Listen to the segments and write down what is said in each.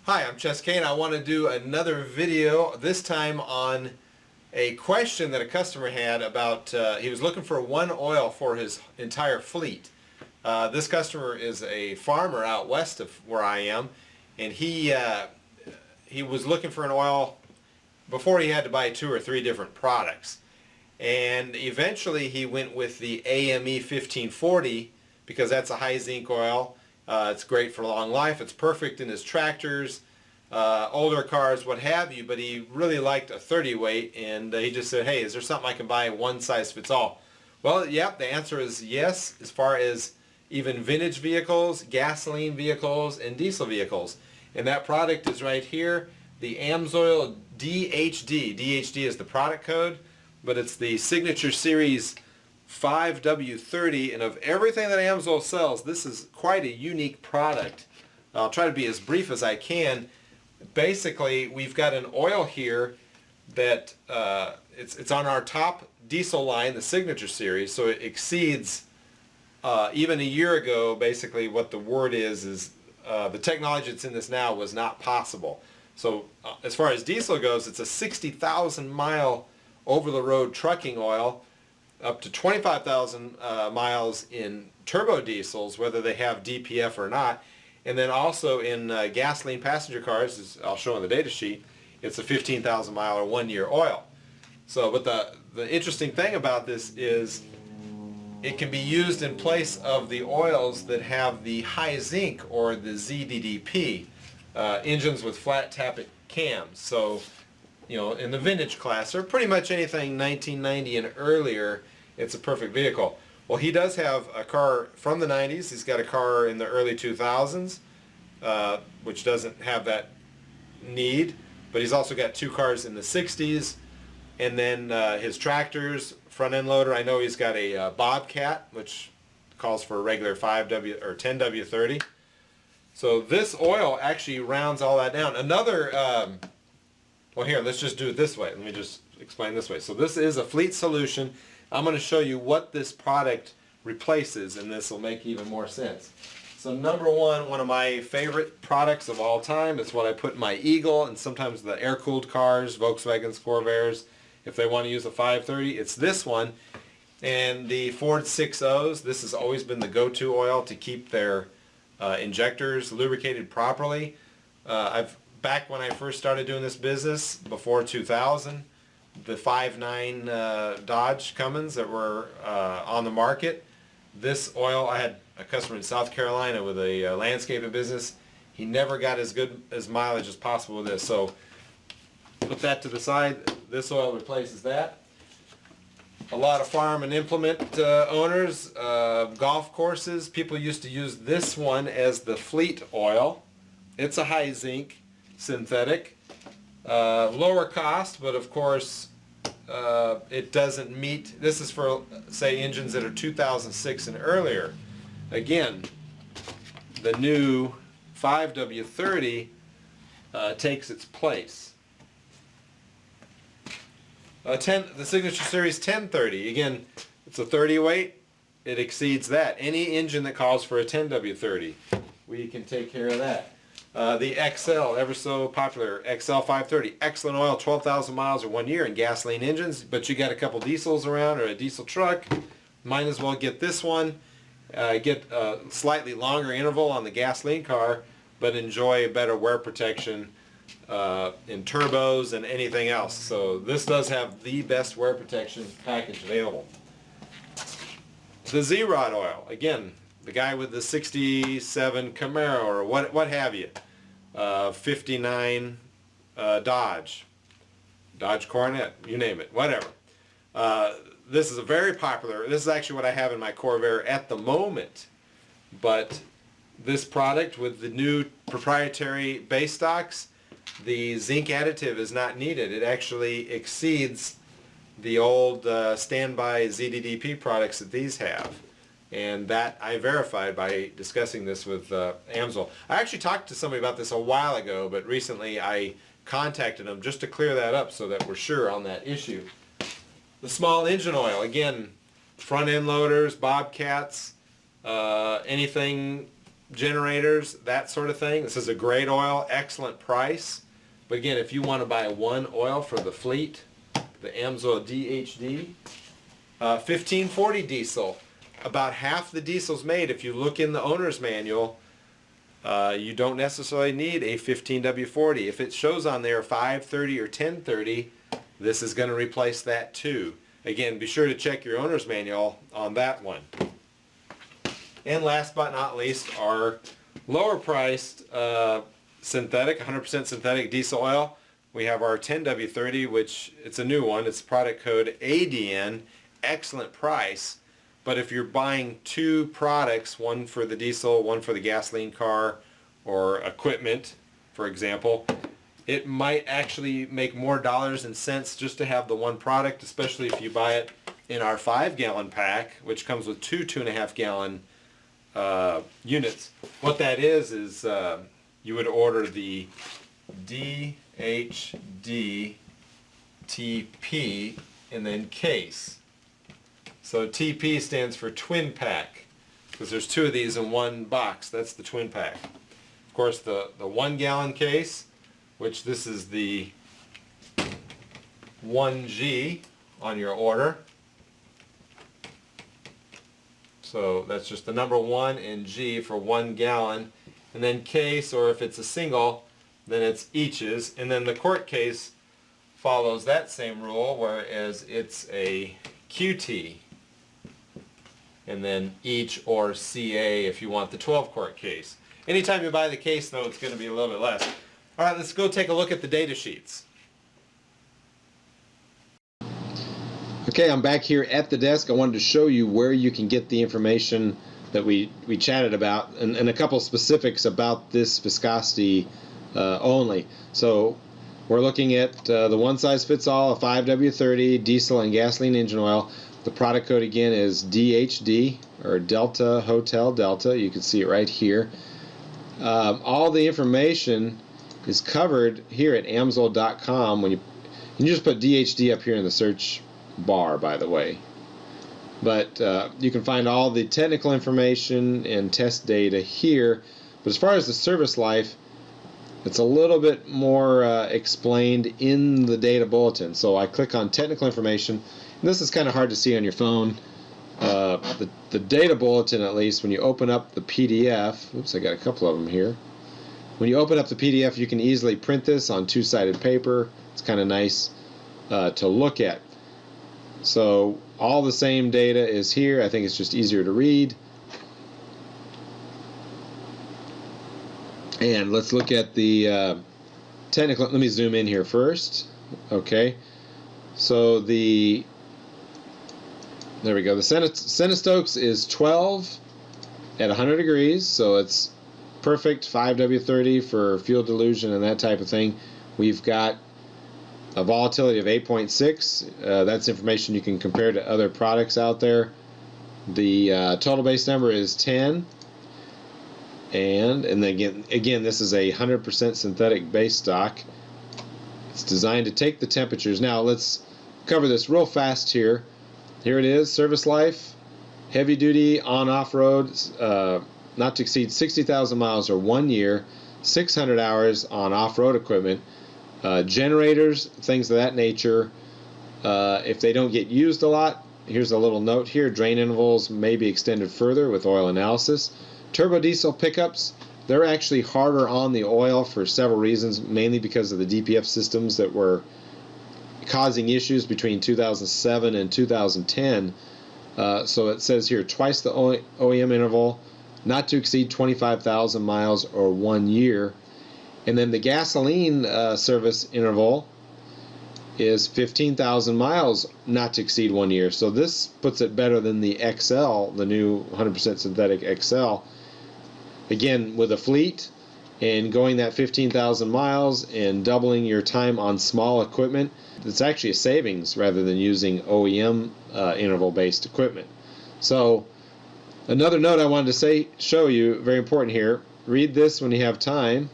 Hi, I'm Chess Kane. I want to do another video, this time on a question that a customer had about, he was looking for one oil for his entire fleet. This customer is a farmer out west of where I am, and he was looking for an oil before he had to buy 2 or 3 different products. And eventually he went with the AME 1540 because that's a high zinc oil. It's great for long life. It's perfect in his tractors, older cars, what have you, but he really liked a 30 weight, and he just said, hey, is there something I can buy one size fits all? Well, yep, the answer is yes, as far as even vintage vehicles, gasoline vehicles, and diesel vehicles. And that product is right here, the Amsoil DHD. DHD is the product code, but it's the Signature Series 5W-30, and of everything that Amsoil sells, this is quite a unique product. I'll try to be as brief as I can. Basically, we've got an oil here that it's on our top diesel line, the Signature Series, so it exceeds even a year ago. Basically, what the word is the technology that's in this now was not possible. So as far as diesel goes, it's a 60,000 mile over-the-road trucking oil, up to 25,000 miles in turbo diesels, whether they have DPF or not. And then also in gasoline passenger cars, as I'll show on the data sheet, it's a 15,000 mile or 1-year oil. So, but the interesting thing about this is it can be used in place of the oils that have the high zinc or the ZDDP, engines with flat tappet cams. So, you know, in the vintage class, or pretty much anything 1990 and earlier, it's a perfect vehicle. Well, he does have a car from the 90s. He's got a car in the early 2000s, which doesn't have that need. But he's also got 2 cars in the 60s. And then his tractors, front end loader, I know he's got a Bobcat, which calls for a regular 5W or 10W-30. So this oil actually rounds all that down. Another, well, here, let's just do it this way. Let me just explain this way. So this is a fleet solution. I'm going to show you what this product replaces, and this will make even more sense. So number one of my favorite products of all time is what I put in my Eagle, and sometimes the air-cooled cars, Volkswagens, Corvairs, if they want to use a 530, it's this one. And the Ford 6.0s, this has always been the go-to oil to keep their injectors lubricated properly. Back when I first started doing this business, before 2000, the 5.9 Dodge Cummins that were on the market, this oil, I had a customer in South Carolina with a landscaping business. He never got as good as mileage as possible with this. So put that to the side. This oil replaces that. A lot of farm and implement owners, golf courses, people used to use this one as the fleet oil. It's a high zinc synthetic. Lower cost, but of course it doesn't meet, this is for, say, engines that are 2006 and earlier. Again, the new 5W-30 takes its place. The Signature Series 1030, again, it's a 30 weight, it exceeds that. Any engine that calls for a 10W-30, we can take care of that. The XL, ever so popular, XL 530, excellent oil, 12,000 miles or 1 year in gasoline engines, but you got a couple diesels around or a diesel truck, might as well get this one. Get a slightly longer interval on the gasoline car, but enjoy better wear protection in turbos and anything else. So this does have the best wear protection package available. The Z-Rod oil, again, the guy with the 67 Camaro or what have you, 59 Dodge Coronet, you name it, whatever. This is a very popular, this is actually what I have in my Corvair at the moment, but this product with the new proprietary base stocks, the zinc additive is not needed. It actually exceeds the old standby ZDDP products that these have. And that I verified by discussing this with Amsoil. I actually talked to somebody about this a while ago, but recently I contacted them just to clear that up so that we're sure on that issue. The small engine oil, again, front end loaders, Bobcats, anything generators, that sort of thing. This is a great oil, excellent price. But again, if you want to buy one oil for the fleet, the Amsoil DHD, 1540 diesel. About half the diesel's made. If you look in the owner's manual, you don't necessarily need a 15W-40. If it shows on there 530 or 1030, this is going to replace that too. Again, be sure to check your owner's manual on that one. And last but not least, our lower priced synthetic, 100% synthetic diesel oil. We have our 10W-30, which it's a new one. It's product code ADN. Excellent price. But if you're buying two products, one for the diesel, one for the gasoline car or equipment, for example, it might actually make more dollars and cents just to have the one product, especially if you buy it in our 5-gallon pack, which comes with two 2.5-gallon units. What that is you would order the DHD TP and then case. So TP stands for twin pack, because there's two of these in one box. That's the twin pack. Of course, the 1-gallon case, which this is the 1G on your order. So that's just the number 1 and G for 1 gallon. And then case, or if it's a single, then it's eaches. And then the quart case follows that same rule, whereas it's a QT. And then each or CA if you want the 12-quart case. Anytime you buy the case, though, it's going to be a little bit less. All right, let's go take a look at the data sheets. Okay, I'm back here at the desk. I wanted to show you where you can get the information that we chatted about, and a couple specifics about this viscosity only. So we're looking at the one-size-fits-all, a 5W-30 diesel and gasoline engine oil. The product code again is DHD, or Delta Hotel Delta. You can see it right here. All the information is covered here at Amsoil.com. When you just put DHD up here in the search bar, by the way. But you can find all the technical information and test data here. But as far as the service life, it's a little bit more explained in the data bulletin. So I click on technical information. And this is kind of hard to see on your phone. The data bulletin, at least, when you open up the PDF, oops, I got a couple of them here. When you open up the PDF, you can easily print this on two-sided paper. It's kind of nice to look at. So all the same data is here. I think it's just easier to read. And let's look at the technical. Let me zoom in here first. Okay. So there we go. The Centistokes is 12 at 100 degrees, so it's perfect 5W-30 for fuel dilution and that type of thing. We've got a volatility of 8.6. That's information you can compare to other products out there. The total base number is 10. And again, this is a 100% synthetic base stock. It's designed to take the temperatures. Now let's cover this real fast here. Here it is, service life, heavy duty on off-road, not to exceed 60,000 miles or 1 year, 600 hours on off-road equipment. Generators, things of that nature, if they don't get used a lot, here's a little note here, drain intervals may be extended further with oil analysis. Turbo diesel pickups, they're actually harder on the oil for several reasons, mainly because of the DPF systems that were causing issues between 2007 and 2010. So it says here twice the OEM interval, not to exceed 25,000 miles or 1 year. And then the gasoline service interval is 15,000 miles, not to exceed 1 year. So this puts it better than the XL, the new 100% synthetic XL. Again, with a fleet and going that 15,000 miles and doubling your time on small equipment, it's actually a savings rather than using OEM interval-based equipment. So another note I wanted to show you, very important here, read this when you have time,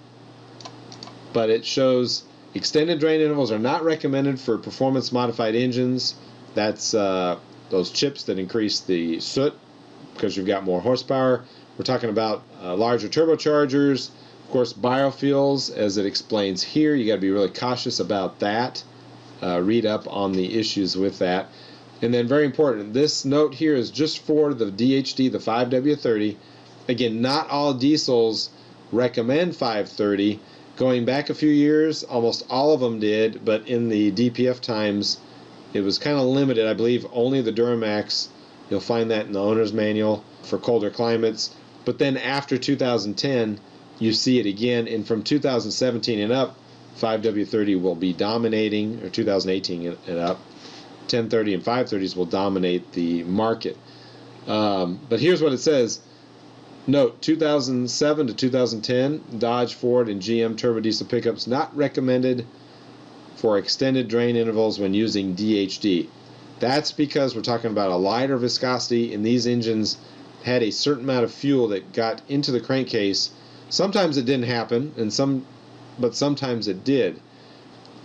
but it shows extended drain intervals are not recommended for performance modified engines. That's those chips that increase the soot because you've got more horsepower. We're talking about larger turbochargers, of course biofuels, as it explains here. You got to be really cautious about that. Read up on the issues with that. And then very important, this note here is just for the DHD, the 5W-30. Again, not all diesels recommend 530. Going back a few years, almost all of them did, but in the DPF times, it was kind of limited. I believe only the Duramax, you'll find that in the owner's manual for colder climates. But then after 2010, you see it again, and from 2017 and up, 5W30 will be dominating, or 2018 and up. 1030 and 530s will dominate the market. But here's what it says. Note, 2007 to 2010, Dodge, Ford, and GM turbo diesel pickups not recommended for extended drain intervals when using DHD. That's because we're talking about a lighter viscosity, and these engines had a certain amount of fuel that got into the crankcase. Sometimes it didn't happen, but sometimes it did.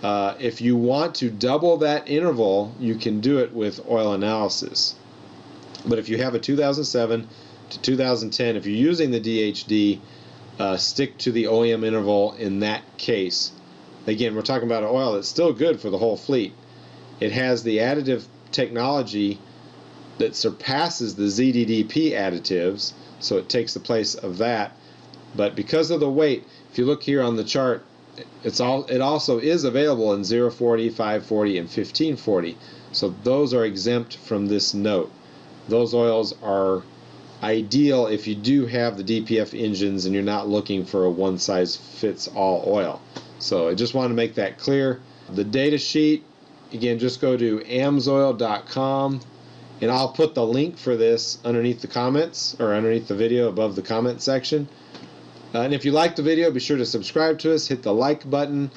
If you want to double that interval, you can do it with oil analysis. But if you have a 2007 to 2010, if you're using the DHD, stick to the OEM interval in that case. Again, we're talking about an oil that's still good for the whole fleet. It has the additive technology that surpasses the ZDDP additives, so it takes the place of that. But because of the weight, if you look here on the chart, it also is available in 040, 540, and 1540. So those are exempt from this note. Those oils are ideal if you do have the DPF engines and you're not looking for a one-size-fits-all oil. So I just want to make that clear. The data sheet, again, just go to amsoil.com, and I'll put the link for this underneath the comments, or underneath the video above the comment section. And if you like the video, be sure to subscribe to us, hit the like button.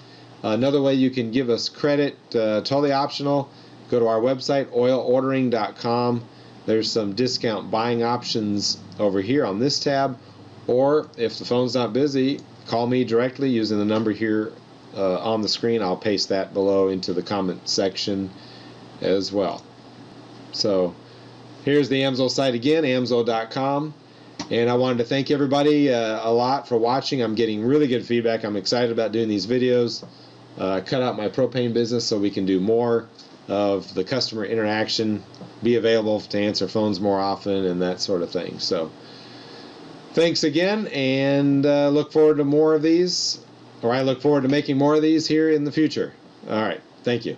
Another way you can give us credit, totally optional, go to our website, oilordering.com. There's some discount buying options over here on this tab, or if the phone's not busy, call me directly using the number here on the screen. I'll paste that below into the comment section as well. So here's the Amsoil site again, amsoil.com. And I wanted to thank everybody a lot for watching. I'm getting really good feedback. I'm excited about doing these videos. Cut out my propane business so we can do more of the customer interaction, be available to answer phones more often, and that sort of thing. So thanks again, and look forward to more of these, or I look forward to making more of these here in the future. All right, thank you.